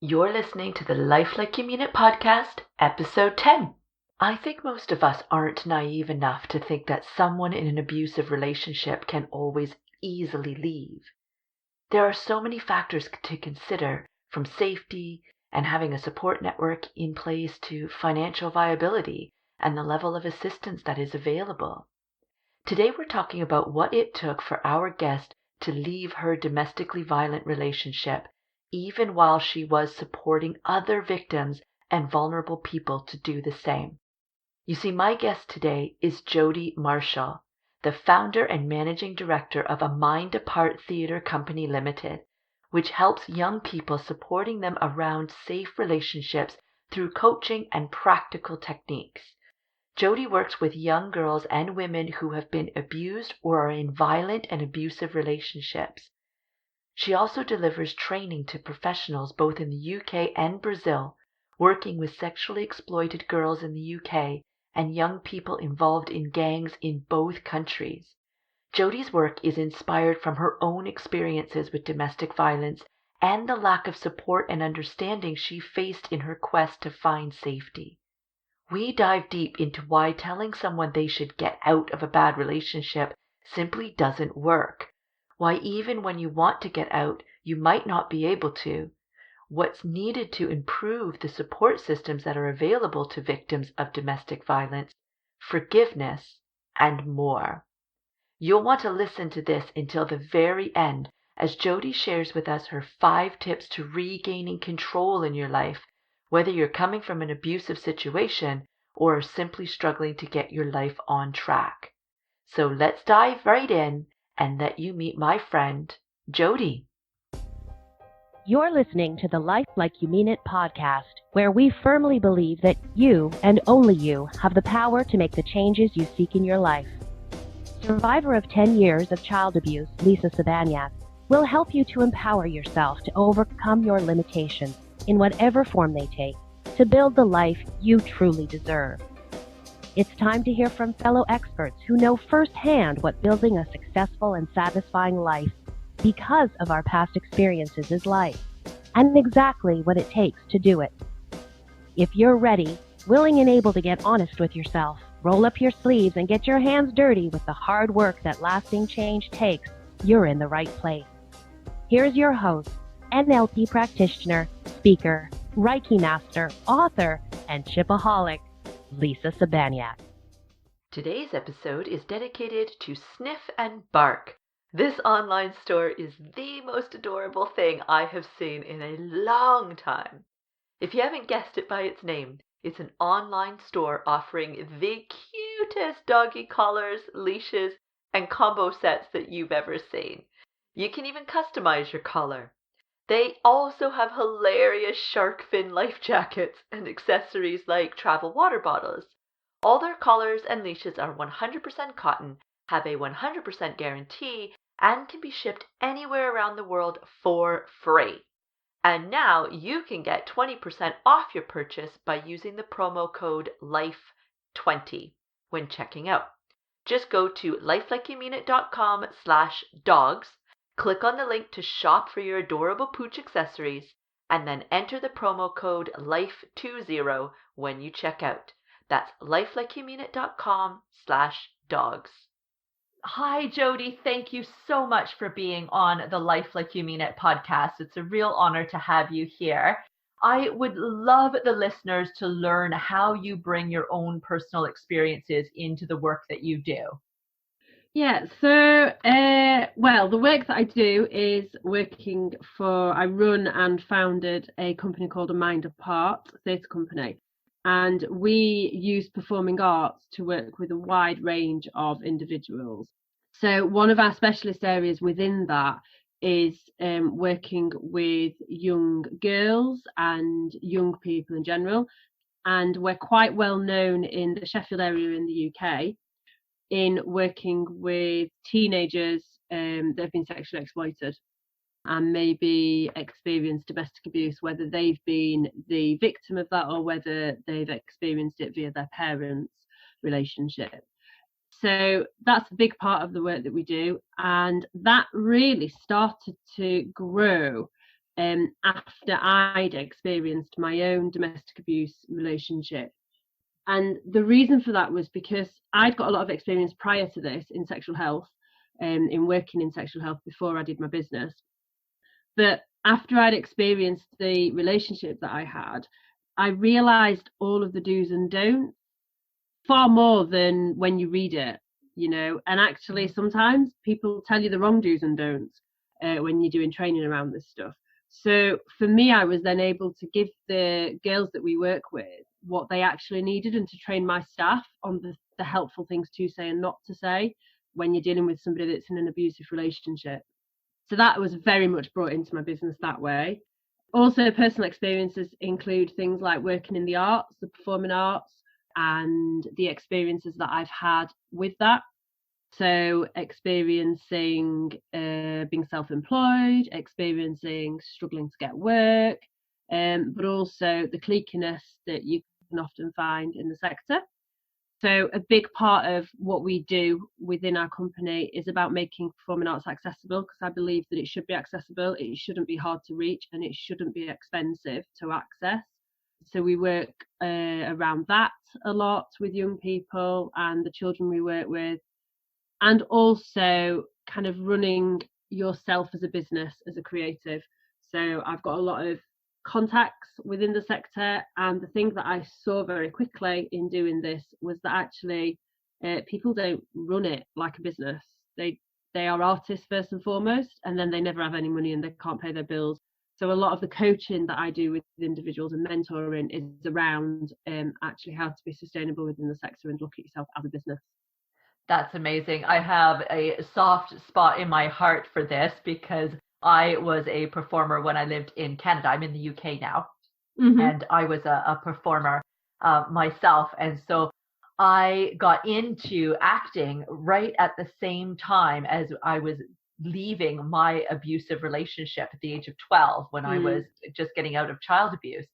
You're listening to the Life Like You Mean It podcast, episode 10. I think most of us aren't naive enough to think that someone in an abusive relationship can always easily leave. There are so many factors to consider, from safety and having a support network in place to financial viability and the level of assistance that is available. Today we're talking about what it took for our guest to leave her domestically violent relationship, even while she was supporting other victims and vulnerable people to do the same. You see, my guest today is Jody Marshall, the founder and managing director of A Mind Apart Theatre Company Limited, which helps young people, supporting them around safe relationships through coaching and practical techniques. Jody works with young girls and women who have been abused or are in violent and abusive relationships. She also delivers training to professionals both in the UK and Brazil, working with sexually exploited girls in the UK and young people involved in gangs in both countries. Jody's work is inspired from her own experiences with domestic violence and the lack of support and understanding she faced in her quest to find safety. We dive deep into why telling someone they should get out of a bad relationship simply doesn't work, why even when you want to get out, you might not be able to, what's needed to improve the support systems that are available to victims of domestic violence, forgiveness, and more. You'll want to listen to this until the very end as Jody shares with us her 5 tips to regaining control in your life, whether you're coming from an abusive situation or are simply struggling to get your life on track. So let's dive right in and let you meet my friend, Jody. You're listening to the Life Like You Mean It podcast, where we firmly believe that you and only you have the power to make the changes you seek in your life. Survivor of 10 years of child abuse, Lisa Sabaniak, will help you to empower yourself to overcome your limitations in whatever form they take to build the life you truly deserve. It's time to hear from fellow experts who know firsthand what building a successful and satisfying life because of our past experiences is like, and exactly what it takes to do it. If you're ready, willing and able to get honest with yourself, roll up your sleeves and get your hands dirty with the hard work that lasting change takes, you're in the right place. Here's your host, NLP practitioner, speaker, Reiki master, author, and chipaholic, Lisa Sabaniak. Today's episode is dedicated to Sniff and Bark. This online store is the most adorable thing I have seen in a long time. If you haven't guessed it by its name, it's an online store offering the cutest doggy collars, leashes, and combo sets that you've ever seen. You can even customize your collar. They also have hilarious shark fin life jackets and accessories like travel water bottles. All their collars and leashes are 100% cotton, have a 100% guarantee, and can be shipped anywhere around the world for free. And now you can get 20% off your purchase by using the promo code LIFE20 when checking out. Just go to lifelikeyoumeanit.com/dogs, click on the link to shop for your adorable pooch accessories, and then enter the promo code LIFE20 when you check out. That's lifelikeyoumeanit.com/dogs. Hi, Jody. Thank you so much for being on the Life Like You Mean It podcast. It's a real honor to have you here. I would love the listeners to learn how you bring your own personal experiences into the work that you do. Yeah, so, the work that I do is I run and founded a company called A Mind Apart Theatre Company. And we use performing arts to work with a wide range of individuals. So one of our specialist areas within that is working with young girls and young people in general. And we're quite well known in the Sheffield area in the UK in working with teenagers that have been sexually exploited and maybe experienced domestic abuse, whether they've been the victim of that or whether they've experienced it via their parents' relationship. So that's a big part of the work that we do. And that really started to grow after I'd experienced my own domestic abuse relationship. And the reason for that was because I'd got a lot of experience prior to this in sexual health, in working in sexual health before I did my business. But after I'd experienced the relationship that I had, I realised all of the do's and don'ts far more than when you read it, And actually, sometimes people tell you the wrong do's and don'ts when you're doing training around this stuff. So for me, I was then able to give the girls that we work with what they actually needed and to train my staff on the helpful things to say and not to say when you're dealing with somebody that's in an abusive relationship. So that was very much brought into my business that way. Also, personal experiences include things like working in the arts, the performing arts, and the experiences that I've had with that. So experiencing being self-employed, experiencing struggling to get work, but also the cliqueiness that you can often find in the sector. So a big part of what we do within our company is about making performing arts accessible, because I believe that it should be accessible, it shouldn't be hard to reach, and it shouldn't be expensive to access. So we work around that a lot with young people and the children we work with, and also kind of running yourself as a business, as a creative. So I've got a lot of contacts within the sector, and the thing that I saw very quickly in doing this was that actually people don't run it like a business. They are artists first and foremost, and then they never have any money and they can't pay their bills. So a lot of the coaching that I do with individuals and mentoring is around actually how to be sustainable within the sector and look at yourself as a business. That's amazing. I have a soft spot in my heart for this because I was a performer when I lived in Canada. I'm in the UK now, and I was a performer myself. And so I got into acting right at the same time as I was leaving my abusive relationship at the age of 12 when I was just getting out of child abuse.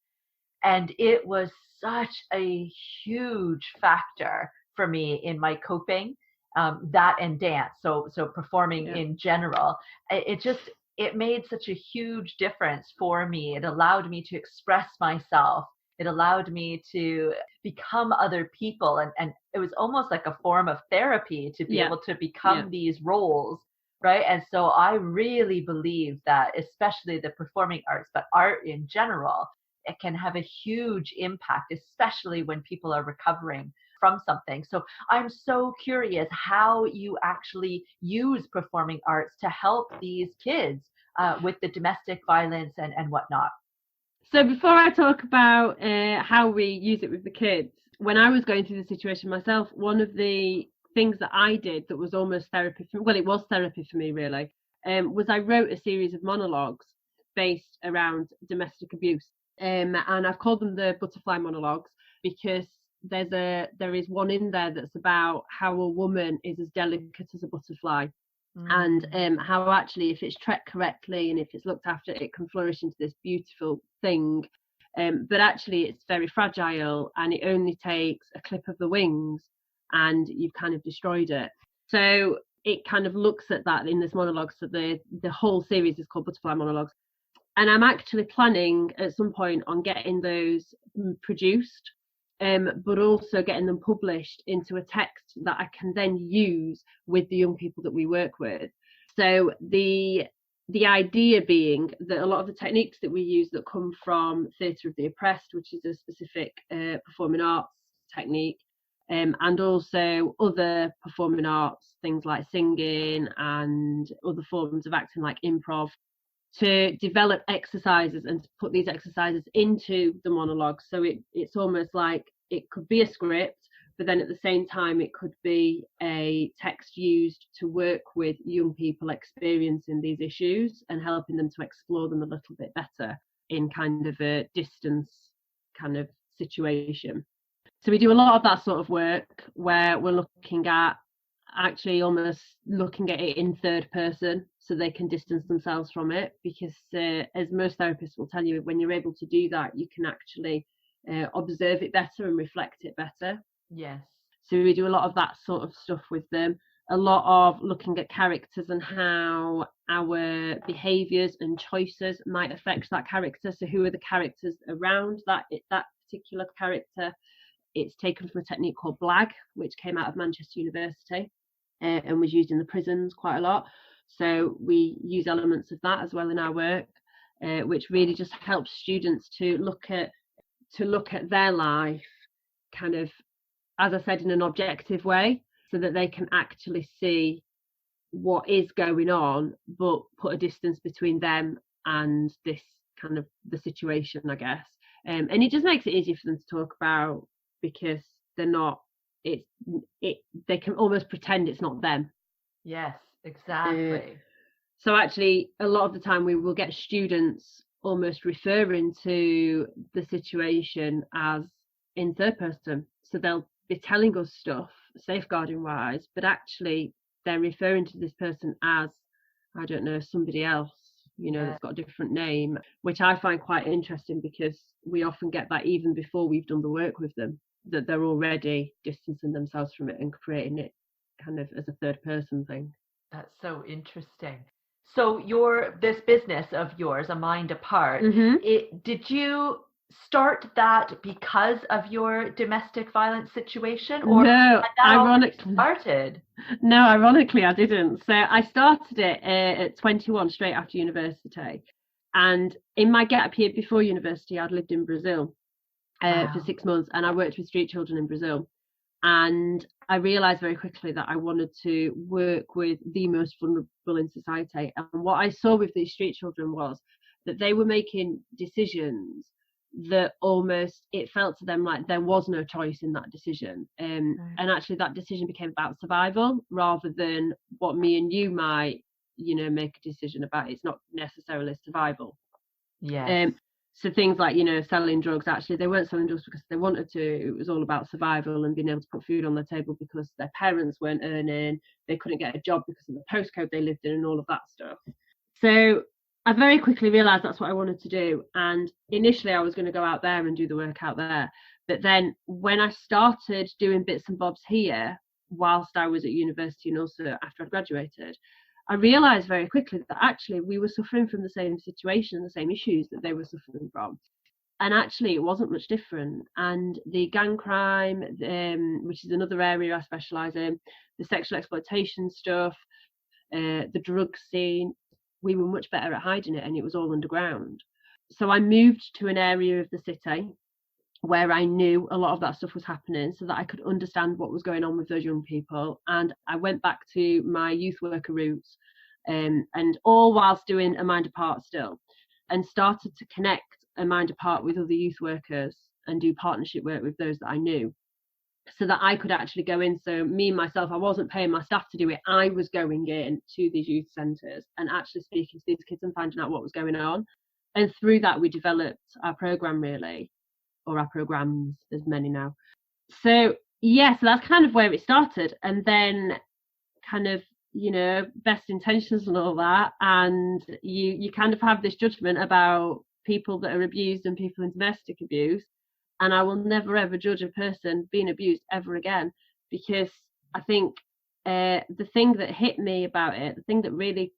And it was such a huge factor for me in my coping, that and dance. So performing in general, it made such a huge difference for me. It allowed me to express myself. It allowed me to become other people. And it was almost like a form of therapy to be able to become these roles, right? And so I really believe that, especially the performing arts, but art in general, it can have a huge impact, especially when people are recovering from something. So I'm so curious how you actually use performing arts to help these kids with the domestic violence and whatnot. So before I talk about how we use it with the kids, when I was going through the situation myself, one of the things that I did that was almost therapy for me, well, it was therapy for me really, was I wrote a series of monologues based around domestic abuse. And I've called them the Butterfly Monologues because there is one in there that's about how a woman is as delicate as a butterfly, and how actually if it's treated correctly and if it's looked after, it can flourish into this beautiful thing, but actually it's very fragile and it only takes a clip of the wings and you've kind of destroyed it. So it kind of looks at that in this monologue. So the whole series is called Butterfly Monologues. And I'm actually planning at some point on getting those produced, but also getting them published into a text that I can then use with the young people that we work with. So the idea being that a lot of the techniques that we use that come from Theatre of the Oppressed, which is a specific performing arts technique, and also other performing arts, things like singing and other forms of acting like improv, to develop exercises and to put these exercises into the monologue. So it's almost like it could be a script, but then at the same time it could be a text used to work with young people experiencing these issues and helping them to explore them a little bit better in kind of a distance kind of situation. So we do a lot of that sort of work where we're looking at actually almost looking at it in third person so they can distance themselves from it, because as most therapists will tell you, when you're able to do that, you can actually observe it better and reflect it better. Yes. So we do a lot of that sort of stuff with them. a lot of looking at characters and how our behaviours and choices might affect that character. So who are the characters around that particular character? It's taken from a technique called BLAG, which came out of Manchester University and was used in the prisons quite a lot. So we use elements of that as well in our work, which really just helps students to look at their life kind of, as I said, in an objective way, so that they can actually see what is going on, but put a distance between them and this kind of the situation, I guess. And it just makes it easier for them to talk about, because they're not, they can almost pretend it's not them. Yes, exactly. So actually, a lot of the time we will get students almost referring to the situation as in third person. So they'll be telling us stuff safeguarding wise, but actually they're referring to this person as, I don't know, somebody else, that's got a different name, which I find quite interesting, because we often get that even before we've done the work with them, that they're already distancing themselves from it and creating it kind of as a third person thing. That's so interesting. So this business of yours, A Mind Apart, did you start that because of your domestic violence situation, or no, ironically started? No, ironically I didn't. So I started it at 21, straight after university, and in my gap year before university I'd lived in Brazil for 6 months, and I worked with street children in Brazil. And I realised very quickly that I wanted to work with the most vulnerable in society. And what I saw with these street children was that they were making decisions that almost, it felt to them like there was no choice in that decision. And actually that decision became about survival rather than what me and you might, make a decision about. It's not necessarily survival. Yes. So things like, selling drugs, actually, they weren't selling drugs because they wanted to. It was all about survival and being able to put food on their table because their parents weren't earning. They couldn't get a job because of the postcode they lived in and all of that stuff. So I very quickly realised that's what I wanted to do. And initially I was going to go out there and do the work out there. But then when I started doing bits and bobs here, whilst I was at university and also after I'd graduated, I realised very quickly that actually we were suffering from the same situation, the same issues that they were suffering from. And actually it wasn't much different. And the gang crime, which is another area I specialise in, the sexual exploitation stuff, the drug scene, we were much better at hiding it, and it was all underground. So I moved to an area of the city where I knew a lot of that stuff was happening, so that I could understand what was going on with those young people. And I went back to my youth worker roots, and all whilst doing A Mind Apart still, and started to connect A Mind Apart with other youth workers and do partnership work with those that I knew, so that I could actually go in. So me, myself, I wasn't paying my staff to do it. I was going in to these youth centres and actually speaking to these kids and finding out what was going on. And through that, we developed our programme, really, or our programmes, there's many now. So so that's kind of where it started. And then kind of, best intentions and all that. And you kind of have this judgment about people that are abused and people in domestic abuse. And I will never, ever judge a person being abused ever again, because I think the thing that hit me about it,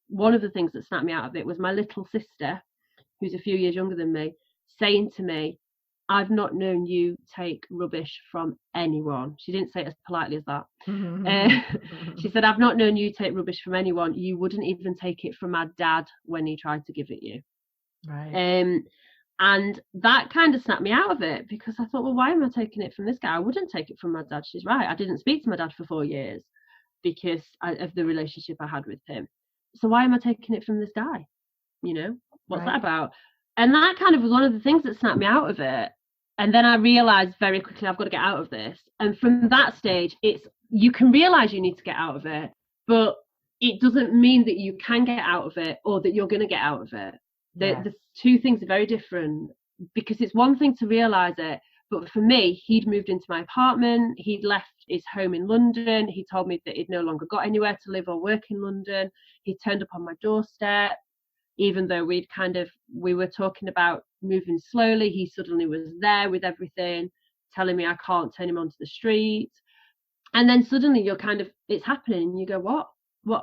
one of the things that snapped me out of it was my little sister, who's a few years younger than me, saying to me, "I've not known you take rubbish from anyone." She didn't say it as politely as that. She said, "I've not known you take rubbish from anyone. You wouldn't even take it from my dad when he tried to give it you." Right. And that kind of snapped me out of it, because I thought, well, why am I taking it from this guy? I wouldn't take it from my dad. She's right. I didn't speak to my dad for 4 years because of the relationship I had with him. So why am I taking it from this guy? What's that about? And that kind of was one of the things that snapped me out of it. And then I realised very quickly, I've got to get out of this. And from that stage, you can realise you need to get out of it, but it doesn't mean that you can get out of it or that you're going to get out of it. The two things are very different, because it's one thing to realise it, but for me, he'd moved into my apartment, he'd left his home in London, he told me that he'd no longer got anywhere to live or work in London, he turned up on my doorstep, even though we were talking about moving slowly, he suddenly was there with everything, telling me I can't turn him onto the street. And then suddenly it's happening and you go, what,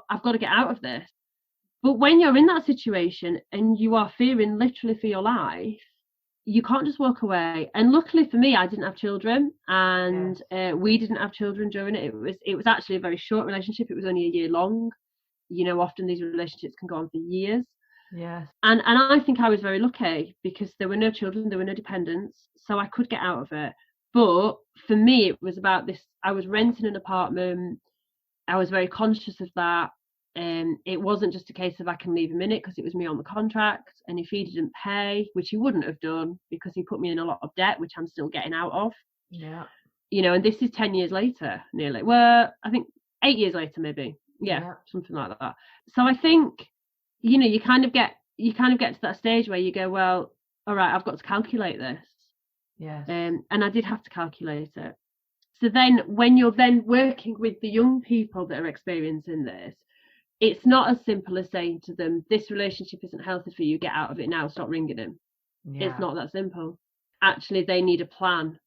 I've got to get out of this. But when you're in that situation and you are fearing literally for your life, you can't just walk away. And luckily for me, I didn't have children, and we didn't have children during it. It was actually a very short relationship. It was only a year long. Often these relationships can go on for years. Yes. And I think I was very lucky because there were no children, there were no dependents, so I could get out of it. But for me, it was about this. I was renting an apartment. I was very conscious of that. It wasn't just a case of I can leave him in it because it was me on the contract. And if he didn't pay, which he wouldn't have done because he put me in a lot of debt, which I'm still getting out of. Yeah. And this is 10 years later, nearly. Well, I think 8 years later, maybe. Yeah, something like that. So I think, you kind of get to that stage where you go, well, all right, I've got to calculate this. Yes. And I did have to calculate it. So then when you're then working with the young people that are experiencing this, it's not as simple as saying to them, this relationship isn't healthy for you, get out of it now, stop ringing him. Yeah. It's not that simple. Actually, they need a plan.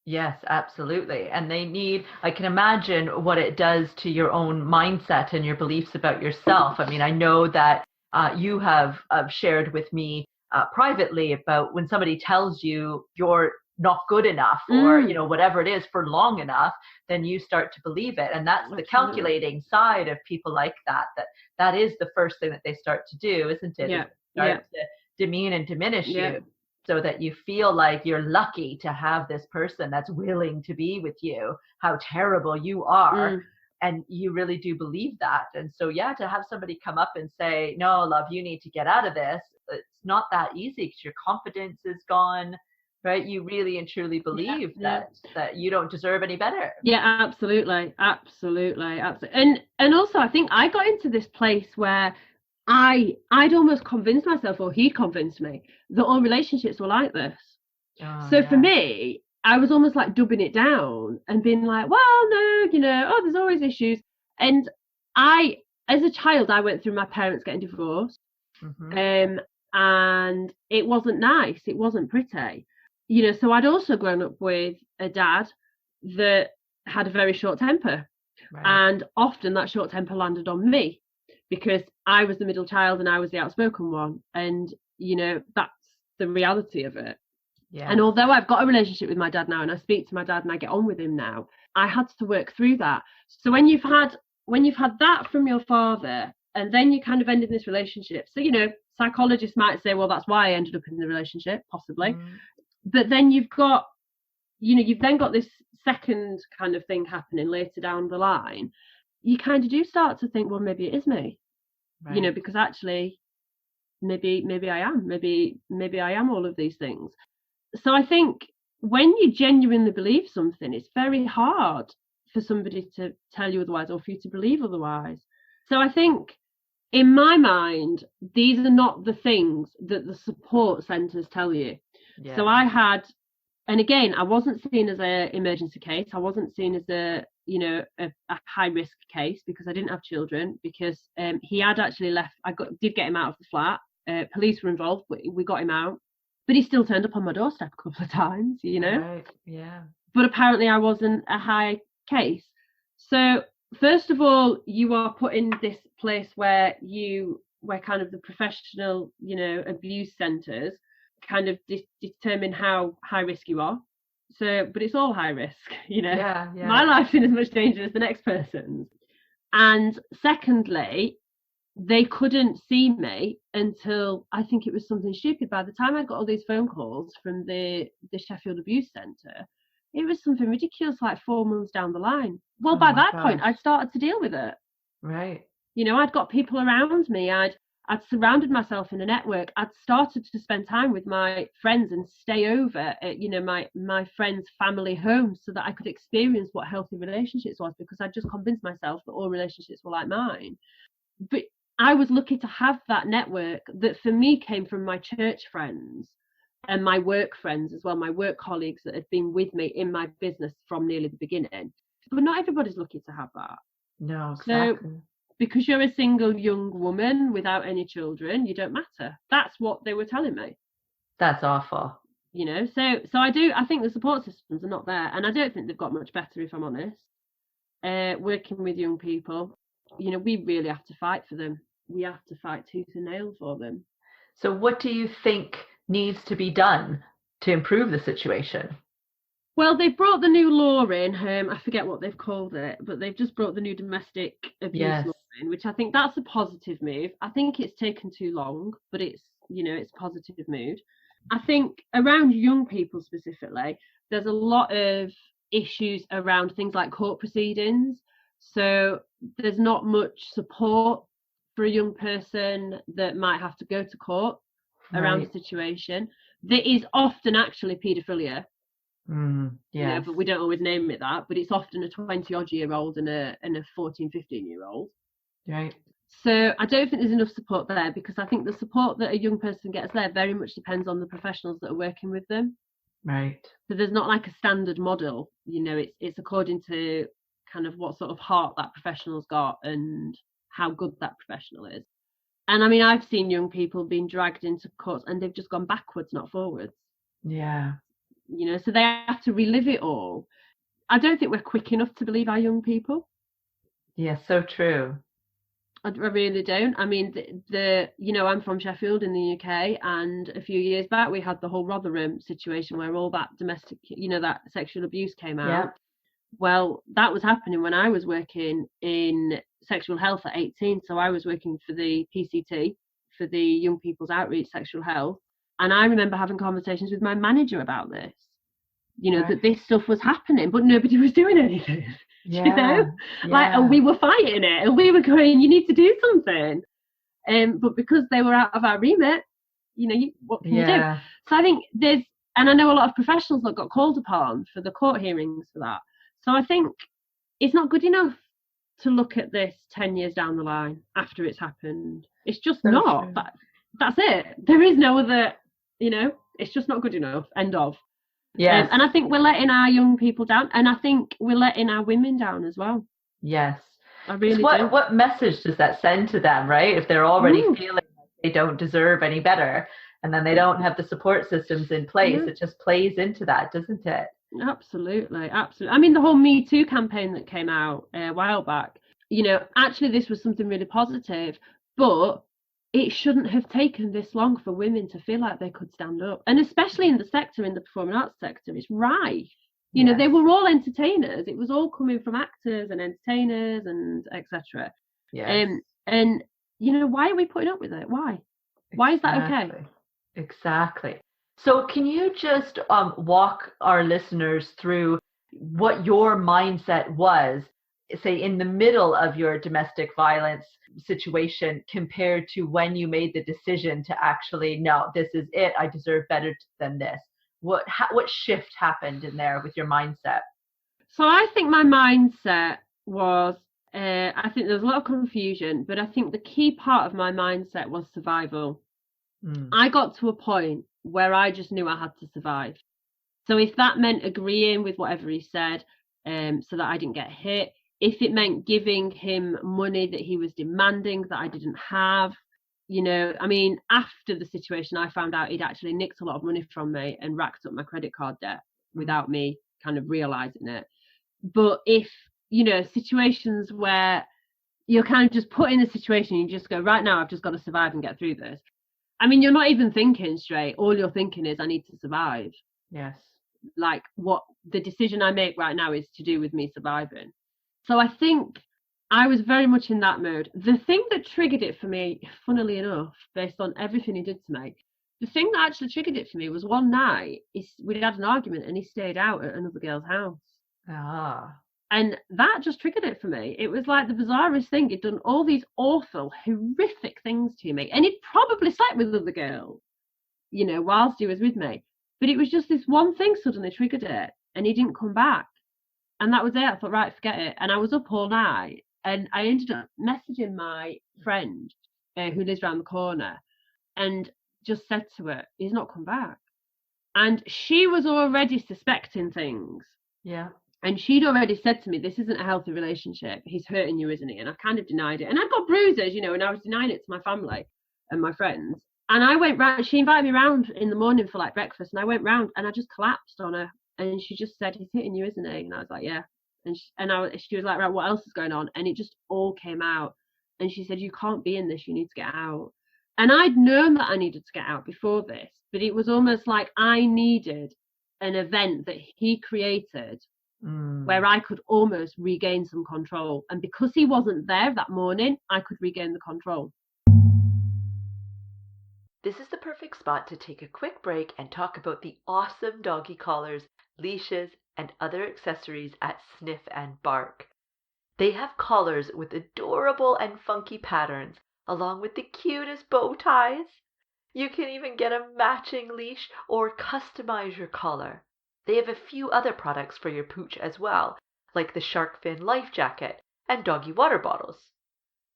Yes, absolutely. And I can imagine what it does to your own mindset and your beliefs about yourself. I mean, I know that you have shared with me privately about when somebody tells you you're not good enough or, whatever it is for long enough, then you start to believe it. And that's the calculating side of people like that is the first thing that they start to do, isn't it? Yeah. Start to demean and diminish you so that you feel like you're lucky to have this person that's willing to be with you, how terrible you are. And you really do believe that. And so, to have somebody come up and say, no, love, you need to get out of this. It's not that easy because your confidence is gone. Right, you really and truly believe that you don't deserve any better. Yeah, absolutely. And also, I think I got into this place where I'd almost convinced myself, or he convinced me, that all relationships were like this. For me, I was almost like dubbing it down and being like, well, no, there's always issues. And as a child, I went through my parents getting divorced, and it wasn't nice. It wasn't pretty. So I'd also grown up with a dad that had a very short temper. And often that short temper landed on me because I was the middle child and I was the outspoken one. And, that's the reality of it. Yeah. And although I've got a relationship with my dad now and I speak to my dad and I get on with him now, I had to work through that. So when you've had that from your father and then you kind of ended this relationship. So, psychologists might say, well, that's why I ended up in the relationship, possibly. But then you've then got this second kind of thing happening later down the line. You kind of do start to think, well, maybe it is me, because actually, maybe I am, maybe I am all of these things. So I think when you genuinely believe something, it's very hard for somebody to tell you otherwise or for you to believe otherwise. So I think in my mind, these are not the things that the support centres tell you. Yeah. So I had, and again, I wasn't seen as an emergency case. I wasn't seen as a high risk case because I didn't have children, because he had actually left. Did get him out of the flat. Police were involved, but we got him out. But he still turned up on my doorstep a couple of times, Right, yeah. But apparently I wasn't a high case. So first of all, you are put in this place where kind of the professional, abuse centres kind of determine how high risk you are. So, but it's all high risk, Yeah. My life's in as much danger as the next person's. And secondly, they couldn't see me until, I think it was something stupid. By the time I got all these phone calls from the Sheffield Abuse Centre, it was something ridiculous, like 4 months down the line. Well, by that point, I'd started to deal with it. Right. I'd got people around me. I'd surrounded myself in a network. I'd started to spend time with my friends and stay over at, my friends' family homes so that I could experience what healthy relationships was, because I'd just convinced myself that all relationships were like mine. But I was lucky to have that network that for me came from my church friends and my work friends as well, my work colleagues that had been with me in my business from nearly the beginning. But not everybody's lucky to have that. No, exactly. So because you're a single young woman without any children, you don't matter. That's what they were telling me. That's awful. So I think the support systems are not there, and I don't think they've got much better, if I'm honest. working with young people, you know, we really have to fight for them. We have to fight tooth and nail for them. So what do you think needs to be done to improve the situation? Well, they've brought the new law in. I forget what they've called it, but they've just brought the new domestic abuse law in, which I think that's a positive move. I think it's taken too long, but it's, you know, it's a positive mood. I think around young people specifically, there's a lot of issues around things like court proceedings. So there's not much support for a young person that might have to go to court around a situation that is often actually paedophilia. You know, but we don't always name it that, but it's often a 20-odd-year-old and a 14, 15-year-old. Right. So I don't think there's enough support there, because I think the support that a young person gets there very much depends on the professionals that are working with them. Right. So there's not like a standard model, you know, it's according to kind of what sort of heart that professional's got and how good that professional is. And I mean, I've seen young people being dragged into courts and they've just gone backwards, not forwards. Yeah. You know, so they have to relive it all. I don't think we're quick enough to believe our young people. Yeah, so true. I really don't. I mean, you know, I'm from Sheffield in the UK, and a few years back we had the whole Rotherham situation where all that domestic, you know, that sexual abuse came out. Yeah. Well, that was happening when I was working in sexual health at 18. So I was working for the PCT, for the Young People's Outreach Sexual Health. And I remember having conversations with my manager about this, you know, that this stuff was happening, but nobody was doing anything. Yeah. You know, like, and we were fighting it and we were going, you need to do something. But because they were out of our remit, you know, what can you do? So I think and I know a lot of professionals that got called upon for the court hearings for that. So I think it's not good enough to look at this 10 years down the line after it's happened. It's just so not. That's it. There is no other, you know, it's just not good enough. End of. Yes. And I think we're letting our young people down, and I think we're letting our women down as well. Yes. I really do. What message does that send to them, right? If they're already feeling like they don't deserve any better, and then they don't have the support systems in place, it just plays into that, doesn't it? Absolutely. I mean, the whole Me Too campaign that came out a while back, you know, actually this was something really positive, but it shouldn't have taken this long for women to feel like they could stand up. And especially in the sector, in the performing arts sector, it's rife. You know, they were all entertainers. It was all coming from actors and entertainers and etc. Yes. And, you know, why are we putting up with it? Why? Why is that okay? Exactly. So can you just walk our listeners through what your mindset was, say, in the middle of your domestic violence situation compared to when you made the decision to actually, no, this is it, I deserve better than this? What shift happened in there with your mindset? So I think my mindset was, I think there's a lot of confusion, but I think the key part of my mindset was survival. I got to a point where I just knew I had to survive. So if that meant agreeing with whatever he said, so that I didn't get hit, if it meant giving him money that he was demanding that I didn't have, you know, I mean, after the situation, I found out he'd actually nicked a lot of money from me and racked up my credit card debt without me kind of realizing it. But if, you know, situations where you're kind of just put in a situation, you just go, right now, I've just got to survive and get through this. I mean, you're not even thinking straight. All you're thinking is, I need to survive. Yes. Like, what the decision I make right now is to do with me surviving. So I think I was very much in that mode. The thing that triggered it for me, funnily enough, based on everything he did to me, the thing that actually triggered it for me was one night, we'd had an argument and he stayed out at another girl's house. And that just triggered it for me. It was like the bizarrest thing. He'd done all these awful, horrific things to me. And he'd probably slept with other girls, you know, whilst he was with me. But it was just this one thing suddenly triggered it. And he didn't come back. And that was it. I thought, right, forget it. And I was up all night. And I ended up messaging my friend who lives around the corner and just said to her, he's not come back. And she was already suspecting things. Yeah. And she'd already said to me, this isn't a healthy relationship. He's hurting you, isn't he? And I kind of denied it. And I'd got bruises, you know, and I was denying it to my family and my friends. And I went round, she invited me round in the morning for like breakfast. And I went round and I just collapsed on her. And she just said, he's hitting you, isn't he? And I was like, yeah. And she was like, right, what else is going on? And it just all came out. And she said, you can't be in this, you need to get out. And I'd known that I needed to get out before this, but it was almost like I needed an event that he created where I could almost regain some control. And because he wasn't there that morning, I could regain the control. This is the perfect spot to take a quick break and talk about the awesome doggy collars, leashes, and other accessories at Sniff and Bark. They have collars with adorable and funky patterns, along with the cutest bow ties. You can even get a matching leash or customize your collar. They have a few other products for your pooch as well, like the shark fin life jacket and doggy water bottles.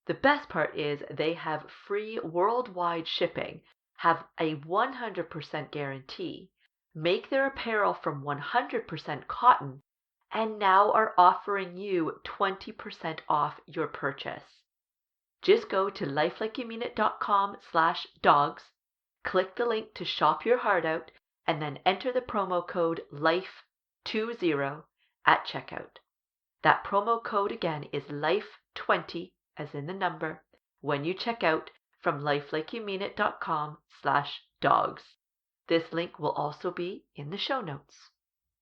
The best part is they have free worldwide shipping, have a 100% guarantee, make their apparel from 100% cotton, and now are offering you 20% off your purchase. Just go to lifelikeyoumeanit.com/dogs, click the link to shop your heart out, and then enter the promo code LIFE20 at checkout. That promo code again is LIFE20, as in the number, when you check out from lifelikeyoumeanit.com/dogs. This link will also be in the show notes.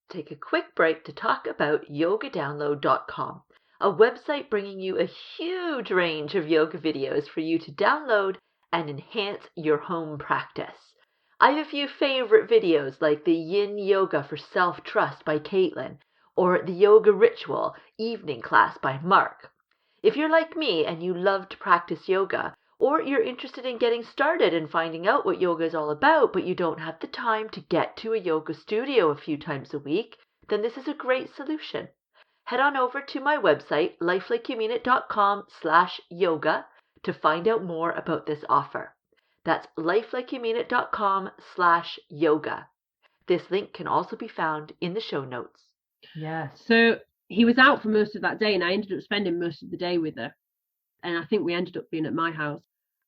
Take a quick break to talk about yogadownload.com, a website bringing you a huge range of yoga videos for you to download and enhance your home practice. I have a few favorite videos like the Yin Yoga for Self-Trust by Caitlin, or the Yoga Ritual Evening Class by Mark. If you're like me and you love to practice yoga, or you're interested in getting started and finding out what yoga is all about, but you don't have the time to get to a yoga studio a few times a week, then this is a great solution. Head on over to my website, lifelikeyoumeanit.com/yoga, to find out more about this offer. That's lifelikeyoumeanit.com/yoga. This link can also be found in the show notes. Yes. So he was out for most of that day, and I ended up spending most of the day with her. And I think we ended up being at my house.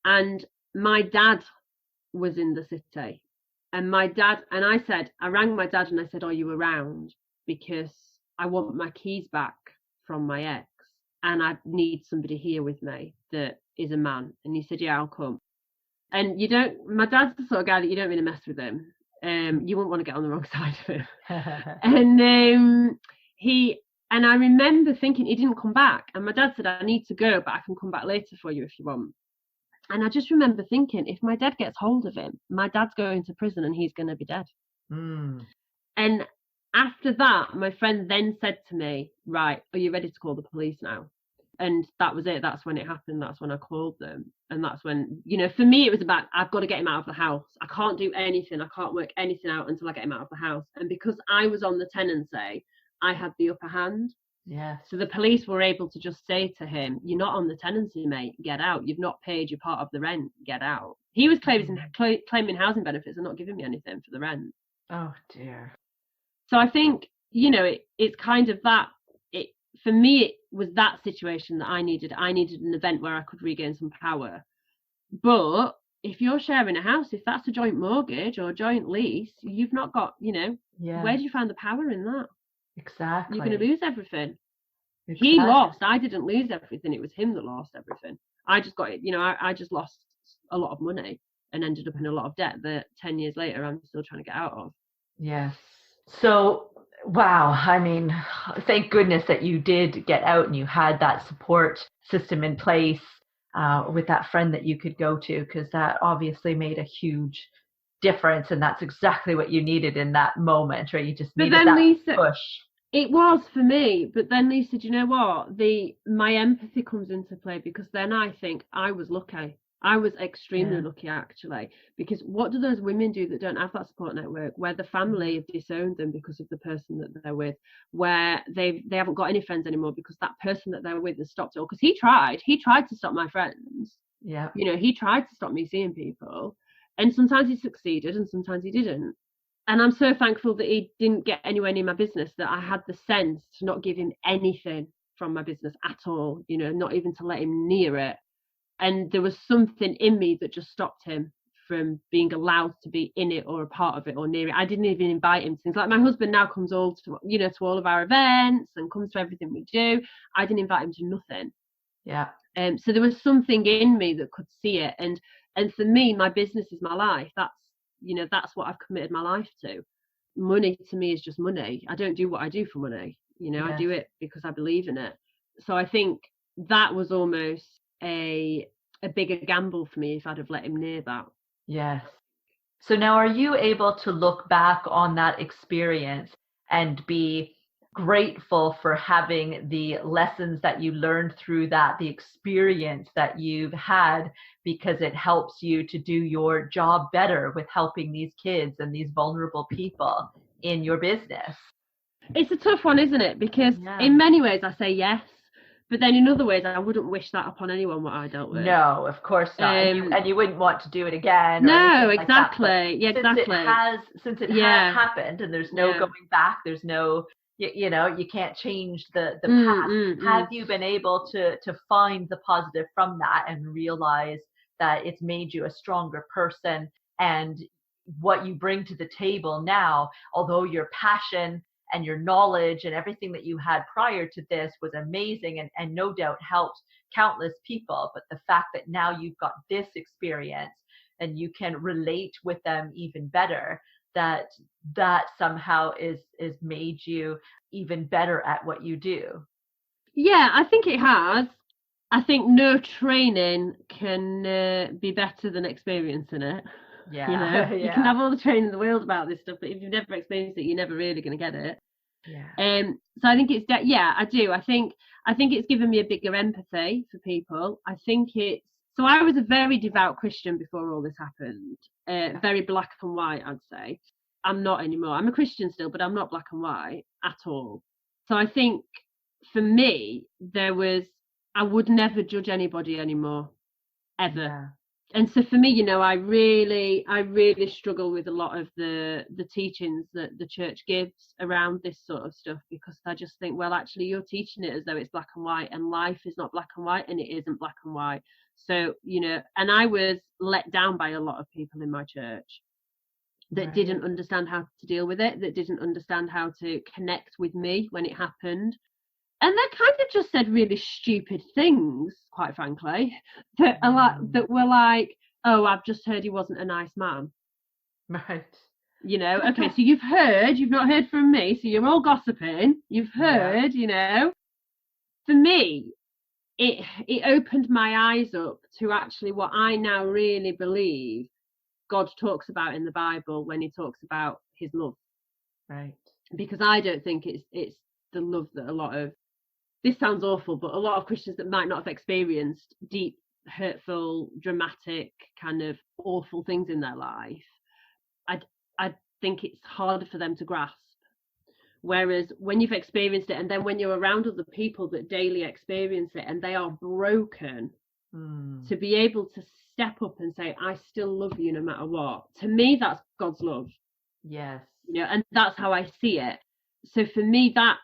And my dad was in the city. And I rang my dad and I said, are you around? Because I want my keys back from my ex. And I need somebody here with me that is a man. And he said, yeah, I'll come. And my dad's the sort of guy that you don't really mess with him. You wouldn't want to get on the wrong side of him. And I remember thinking he didn't come back. And my dad said, I need to go, but I can come back later for you if you want. And I just remember thinking, if my dad gets hold of him, my dad's going to prison and he's going to be dead. And after that, my friend then said to me, right, are you ready to call the police now? And that was it. That's when it happened. That's when I called them. And that's when, for me, it was about, I've got to get him out of the house. I can't do anything. I can't work anything out until I get him out of the house. And because I was on the tenancy, I had the upper hand. Yeah. So the police were able to just say to him, you're not on the tenancy, mate. Get out. You've not paid your part of the rent. Get out. He was claiming housing benefits and not giving me anything for the rent. Oh, dear. So I think, it's kind of that. For me, it was that situation that I needed. I needed an event where I could regain some power. But if you're sharing a house, if that's a joint mortgage or a joint lease, you've not got, where do you find the power in that? Exactly. You're going to lose everything. Exactly. He lost. I didn't lose everything. It was him that lost everything. I just got it. I just lost a lot of money and ended up in a lot of debt that 10 years later I'm still trying to get out of. Yes. So, wow. I mean, thank goodness that you did get out and you had that support system in place with that friend that you could go to, because that obviously made a huge difference, and that's exactly what you needed in that moment, right? You just needed that Lisa, push. It was for me, but then Lisa, do you know what? My empathy comes into play, because then I think I was lucky. I was extremely lucky, actually, because what do those women do that don't have that support network, where the family have disowned them because of the person that they're with, where they haven't got any friends anymore because that person that they're with has stopped it all? Because he tried to stop my friends. Yeah. He tried to stop me seeing people. And sometimes he succeeded and sometimes he didn't. And I'm so thankful that he didn't get anywhere near my business, that I had the sense to not give him anything from my business at all, not even to let him near it. And there was something in me that just stopped him from being allowed to be in it or a part of it or near it. I didn't even invite him to things. Like my husband now comes all to, to all of our events and comes to everything we do. I didn't invite him to nothing. Yeah. So there was something in me that could see it. And for me, my business is my life. That's what I've committed my life to. Money to me is just money. I don't do what I do for money. Yes. I do it because I believe in it. So I think that was almost a bigger gamble for me if I'd have let him near that. Yes. So now, are you able to look back on that experience and be grateful for having the lessons that you learned through that, the experience that you've had, because it helps you to do your job better with helping these kids and these vulnerable people in your business? It's a tough one, isn't it? Because in many ways I say yes, but then in other ways I wouldn't wish that upon anyone, what I dealt with. No, of course not. And you wouldn't want to do it again. No, exactly. Like that. Exactly. Since it has happened, and there's no going back, there's no, you can't change the past. Have you been able to find the positive from that and realize that it's made you a stronger person, and what you bring to the table now, although your passion and your knowledge and everything that you had prior to this was amazing and no doubt helped countless people, but the fact that now you've got this experience and you can relate with them even better, that somehow is made you even better at what you do. Yeah, I think it has. I think no training can be better than experiencing it. Yeah. You can have all the training in the world about this stuff, but if you've never experienced it, you're never really going to get it. Yeah. So I think it's I do. I think it's given me a bigger empathy for people. I think so I was a very devout Christian before all this happened. Very black and white, I'd say. I'm not anymore. I'm a Christian still, but I'm not black and white at all. So I think for me, I would never judge anybody anymore, ever. Yeah. And so for me, I really struggle with a lot of the teachings that the church gives around this sort of stuff, because I just think, well, actually you're teaching it as though it's black and white, and life is not black and white, and it isn't black and white. So, and I was let down by a lot of people in my church that didn't understand how to deal with it, that didn't understand how to connect with me when it happened. And they kind of just said really stupid things, quite frankly, that were like, oh, I've just heard he wasn't a nice man. Right. Okay, so you've not heard from me, so you're all gossiping. You've heard, For me, it opened my eyes up to actually what I now really believe God talks about in the Bible when he talks about his love. Right. Because I don't think it's the love that a lot of, this sounds awful, but a lot of Christians that might not have experienced deep, hurtful, dramatic, kind of awful things in their life, I think it's harder for them to grasp. Whereas when you've experienced it, and then when you're around other people that daily experience it and they are broken, to be able to step up and say, I still love you no matter what, to me, that's God's love. Yes. And that's how I see it. So for me, that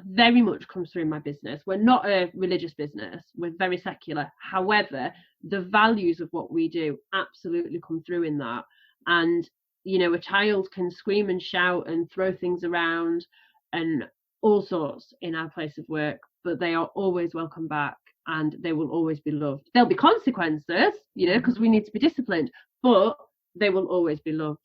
very much comes through in my business. We're not a religious business. We're very secular. However, the values of what we do absolutely come through in that. And, a child can scream and shout and throw things around and all sorts in our place of work, but they are always welcome back and they will always be loved. There'll be consequences, because we need to be disciplined, but they will always be loved.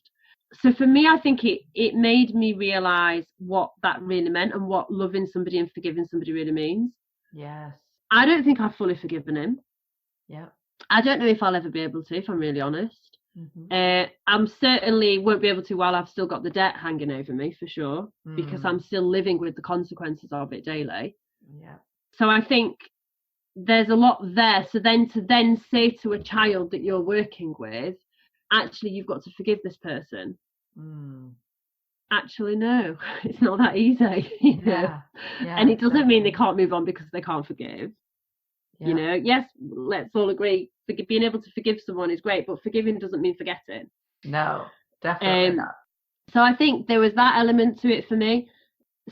So for me, I think it made me realise what that really meant and what loving somebody and forgiving somebody really means. Yes. I don't think I've fully forgiven him. Yeah. I don't know if I'll ever be able to, if I'm really honest. Mm-hmm. I'm certainly won't be able to while I've still got the debt hanging over me, for sure, because I'm still living with the consequences of it daily. Yeah. So I think there's a lot there. So then to say to a child that you're working with, actually, you've got to forgive this person. Actually, no, it's not that easy. Yeah, and it doesn't mean they can't move on because they can't forgive. Yes, let's all agree, being able to forgive someone is great, but forgiving doesn't mean forgetting. No, definitely not. So I think there was that element to it for me.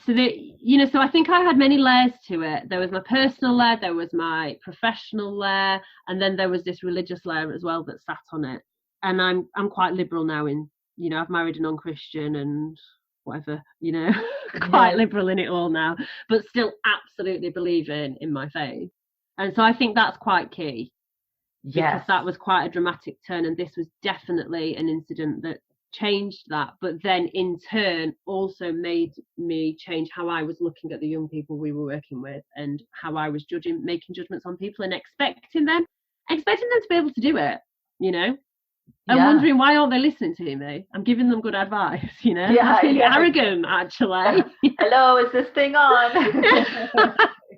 So that, so I think I had many layers to it. There was my personal layer, there was my professional layer, and then there was this religious layer as well that sat on it. And I'm quite liberal now in, you know, I've married a non-Christian and whatever, you know, quite Yes. liberal in it all now, but still absolutely believing in my faith. And so I think that's quite key, because Yes. that was quite a dramatic turn, and this was definitely an incident that changed that, but then in turn also made me change how I was looking at the young people we were working with, and how I was making judgments on people and expecting them to be able to do it, you know, and Yeah. wondering why aren't they listening to me? I'm giving them good advice, you know. Yeah, That's really yeah. arrogant, actually. Hello, is this thing on?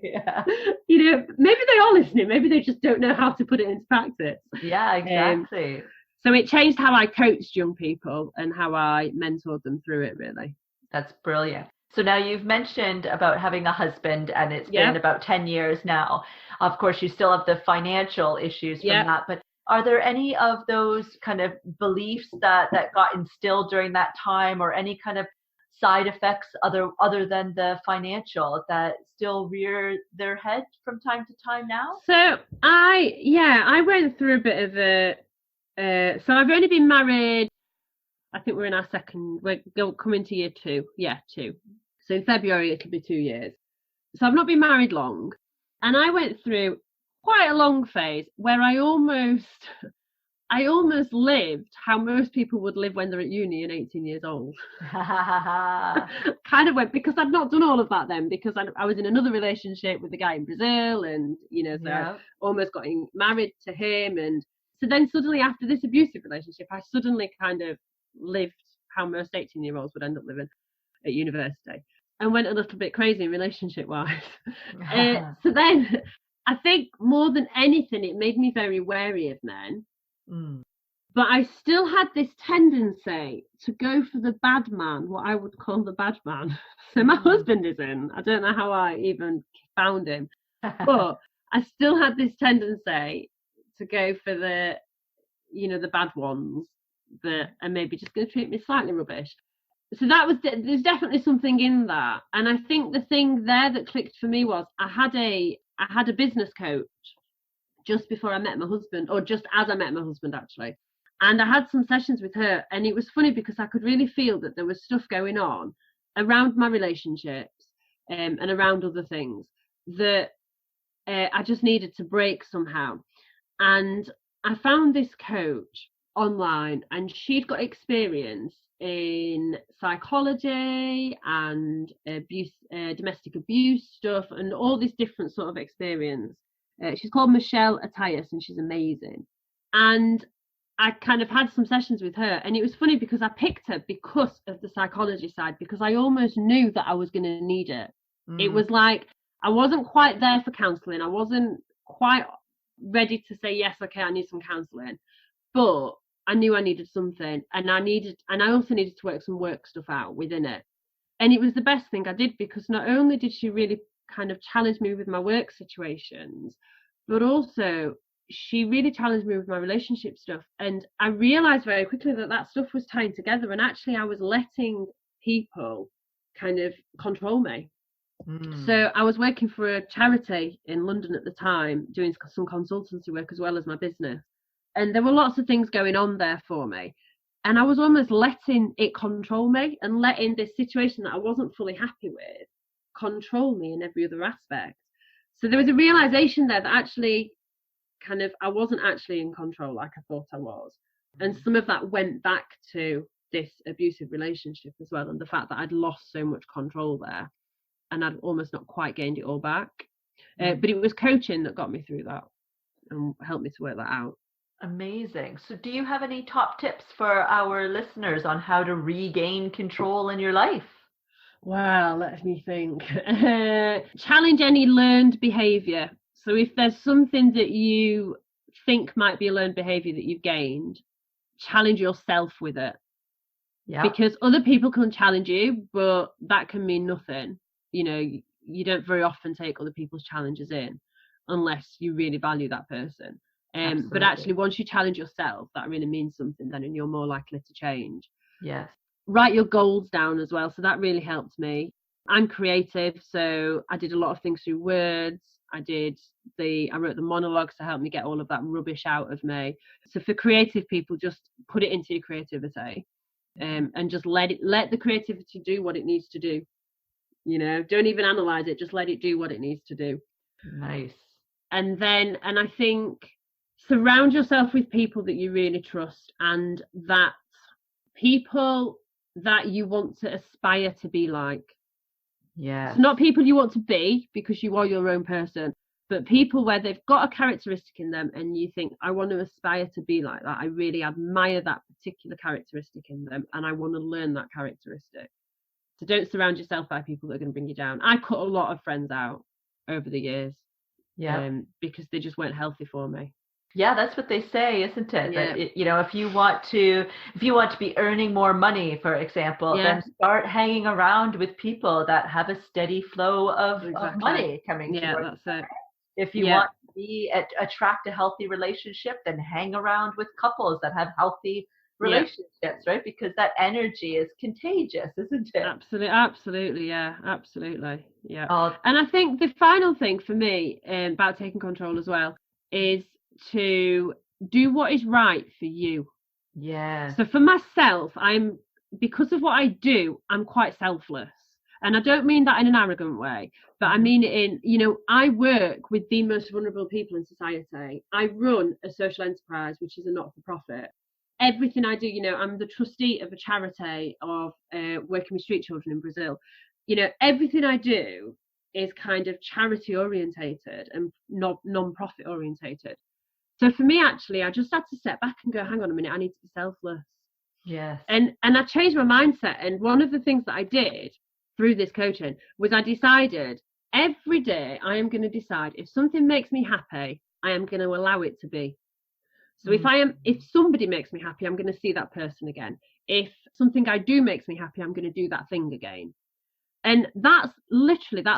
Yeah. You know, maybe they are listening, maybe they just don't know how to put it into practice. Yeah, exactly. So it changed how I coached young people and how I mentored them through it, really. That's brilliant. So now you've mentioned about having a husband, and it's been about 10 years now. Of course, you still have the financial issues from that, but are there any of those kind of beliefs that got instilled during that time, or any kind of side effects other than the financial that still rear their head from time to time now? So I went through a bit of a so I've only been married, I think we're coming to year 2. Yeah, 2. So in February it'll be 2 years. So I've not been married long, and I went through quite a long phase where I almost lived how most people would live when they're at uni and 18 years old. Kind of went, because I'd not done all of that then, because I was in another relationship with a guy in Brazil, and, you know, so I almost got married to him. And so then suddenly, after this abusive relationship, I suddenly kind of lived how most 18-year-olds would end up living at university, and went a little bit crazy relationship-wise. So then I think more than anything, it made me very wary of men. But I still had this tendency to go for the bad man, what I would call the bad man. So my husband is in. I don't know how I even found him. But I still had this tendency to go for the, you know, the bad ones that are maybe just going to treat me slightly rubbish. So there's definitely something in that. And I think the thing there that clicked for me was I had a business coach just before I met my husband, or just as I met my husband, actually. And I had some sessions with her, and it was funny because I could really feel that there was stuff going on around my relationships, and around other things that I just needed to break somehow. And I found this coach online, and she'd got experience in psychology and abuse, domestic abuse stuff, and all this different sort of experience. She's called Michelle Attias, and she's amazing. And I kind of had some sessions with her, and it was funny because I picked her because of the psychology side, because I almost knew that I was going to need it. It was like I wasn't quite there for counselling. I wasn't quite ready to say, yes, okay, I need some counselling. But I knew I needed something, and I also needed to work some work stuff out within it. And it was the best thing I did, because not only did she really kind of challenge me with my work situations, but also she really challenged me with my relationship stuff. And I realized very quickly that stuff was tying together, and actually I was letting people kind of control me. So I was working for a charity in London at the time, doing some consultancy work as well as my business. And there were lots of things going on there for me. And I was almost letting it control me, and letting this situation that I wasn't fully happy with control me in every other aspect. So there was a realization there that actually kind of I wasn't actually in control like I thought I was. And some of that went back to this abusive relationship as well, and the fact that I'd lost so much control there, and I'd almost not quite gained it all back. But it was coaching that got me through that and helped me to work that out. Amazing. So do you have any top tips for our listeners on how to regain control in your life? Well, let me think. Challenge any learned behavior. So if there's something that you think might be a learned behavior that you've gained, challenge yourself with it. Yeah. Because other people can challenge you, but that can mean nothing. You know, you don't very often take other people's challenges in unless you really value that person. But actually, once you challenge yourself, that really means something then, and you're more likely to change. Yes. Write your goals down as well. So that really helped me. I'm creative, so I did a lot of things through words. I wrote the monologues to help me get all of that rubbish out of me. So for creative people, just put it into your creativity, and just let the creativity do what it needs to do. Don't even analyze it, just let it do what it needs to do. Nice. And I think surround yourself with people that you really trust, and that people that you want to aspire to be like. Yeah. So not people you want to be, because you are your own person, but people where they've got a characteristic in them and you think, I want to aspire to be like that. I really admire that particular characteristic in them, and I want to learn that characteristic. So don't surround yourself by people that are going to bring you down. I cut a lot of friends out over the years, because they just weren't healthy for me. Yeah, that's what they say, isn't it? Yeah. That if you want to be earning more money, for example, then start hanging around with people that have a steady flow of money coming to you. Yeah, that's it. If you want to attract a healthy relationship, then hang around with couples that have healthy relationships, right? Because that energy is contagious, isn't it? Absolutely, yeah, absolutely, yeah. And I think the final thing for me about taking control as well is to do what is right for you. Yeah. So for myself, because of what I do, I'm quite selfless. And I don't mean that in an arrogant way, but I mean it in, I work with the most vulnerable people in society. I run a social enterprise, which is a not-for-profit. Everything I do, I'm the trustee of a charity of working with street children in Brazil. Everything I do is kind of charity orientated and not non-profit orientated. So for me, actually, I just had to step back and go, hang on a minute, I need to be selfless. Yes. And I changed my mindset. And one of the things that I did through this coaching was I decided every day I am going to decide if something makes me happy, I am going to allow it to be. So if somebody makes me happy, I'm going to see that person again. If something I do makes me happy, I'm going to do that thing again. And that's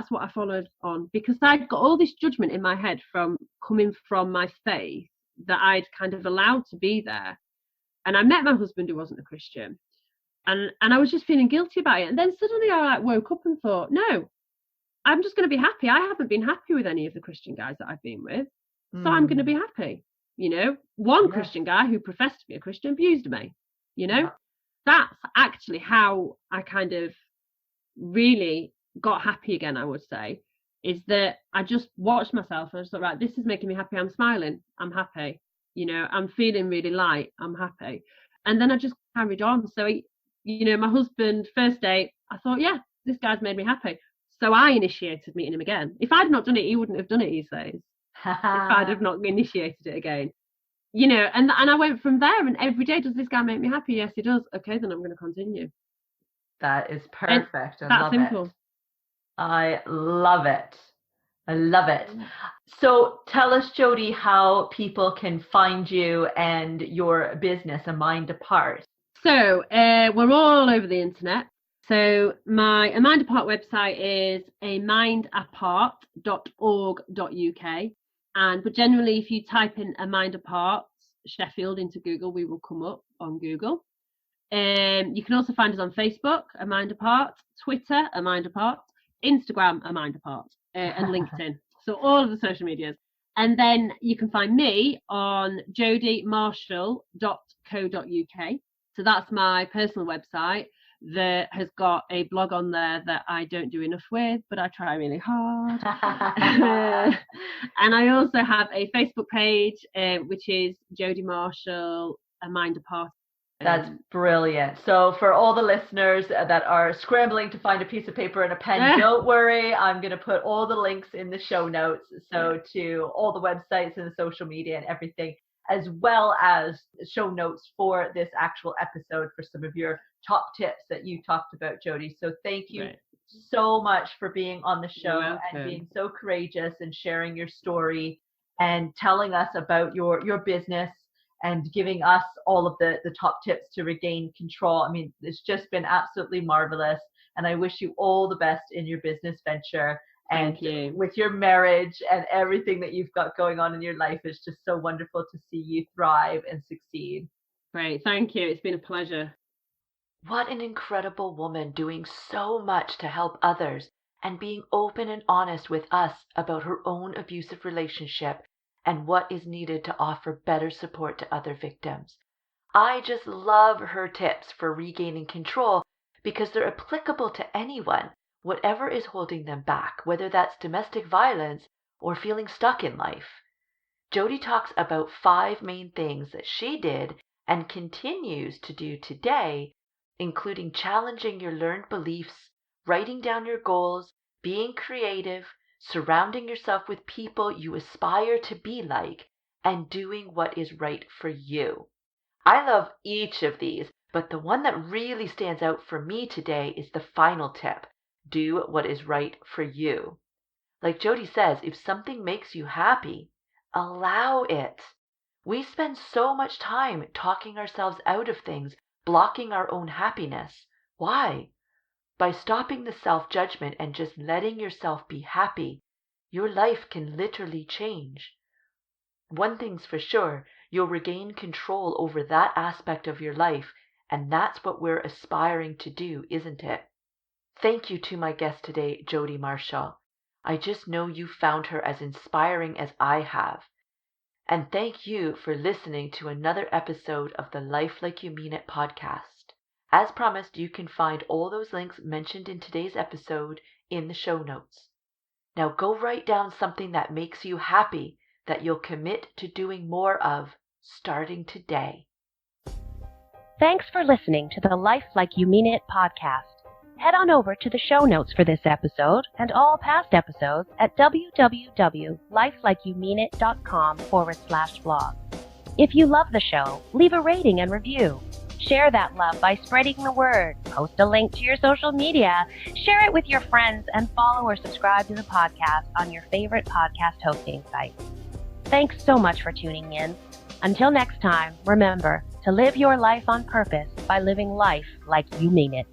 what I followed on, because I'd got all this judgment in my head coming from my faith that I'd kind of allowed to be there. And I met my husband, who wasn't a Christian, and I was just feeling guilty about it. And then suddenly I woke up and thought, no, I'm just going to be happy. I haven't been happy with any of the Christian guys that I've been with, so I'm going to be happy. One Christian guy who professed to be a Christian abused me. That's actually how I kind of really got happy again, I would say, is that I just watched myself and I was like, right, this is making me happy. I'm smiling. I'm happy. I'm feeling really light. I'm happy. And then I just carried on. So, my husband, first date, I thought, yeah, this guy's made me happy. So I initiated meeting him again. If I'd not done it, he wouldn't have done it, he says. If I'd have not initiated it again. And I went from there, and every day, does this guy make me happy? Yes, he does. Okay, then I'm going to continue. That is perfect. I love simple. It. I love it. I love it. So tell us, Jody, how people can find you and your business, A Mind Apart. So we're all over the internet. So my A Mind Apart website is amindapart.org.uk. But generally, if you type in A Mind Apart Sheffield into Google, we will come up on Google. You can also find us on Facebook, A Mind Apart, Twitter, A Mind Apart, Instagram, A Mind Apart, and LinkedIn. So all of the social medias. And then you can find me on jodymarshall.co.uk. So that's my personal website that has got a blog on there that I don't do enough with, but I try really hard. And I also have a Facebook page, which is Jody Marshall, A Mind Apart. That's brilliant. So for all the listeners that are scrambling to find a piece of paper and a pen, don't worry. I'm going to put all the links in the show notes. So to all the websites and the social media and everything, as well as show notes for this actual episode for some of your top tips that you talked about, Jody. So thank you so much for being on the show and being so courageous and sharing your story and telling us about your business and giving us all of the top tips to regain control. I mean, it's just been absolutely marvelous. And I wish you all the best in your business venture. And with your marriage and everything that you've got going on in your life. It's just so wonderful to see you thrive and succeed. Great. Thank you. It's been a pleasure. What an incredible woman, doing so much to help others and being open and honest with us about her own abusive relationship and what is needed to offer better support to other victims. I just love her tips for regaining control because they're applicable to anyone, whatever is holding them back, whether that's domestic violence or feeling stuck in life. Jody talks about 5 main things that she did and continues to do today, including challenging your learned beliefs, writing down your goals, being creative, surrounding yourself with people you aspire to be like, and doing what is right for you. I love each of these, but the one that really stands out for me today is the final tip: do what is right for you. Like Jody says, if something makes you happy, allow it. We spend so much time talking ourselves out of things, blocking our own happiness. Why? By stopping the self-judgment and just letting yourself be happy, your life can literally change. One thing's for sure, you'll regain control over that aspect of your life, and that's what we're aspiring to do, isn't it? Thank you to my guest today, Jody Marshall. I just know you found her as inspiring as I have. And thank you for listening to another episode of the Life Like You Mean It podcast. As promised, you can find all those links mentioned in today's episode in the show notes. Now go write down something that makes you happy that you'll commit to doing more of starting today. Thanks for listening to the Life Like You Mean It podcast. Head on over to the show notes for this episode and all past episodes at www.lifelikeyoumeanit.com/blog. If you love the show, leave a rating and review. Share that love by spreading the word. Post a link to your social media. Share it with your friends and follow or subscribe to the podcast on your favorite podcast hosting site. Thanks so much for tuning in. Until next time, remember to live your life on purpose by living life like you mean it.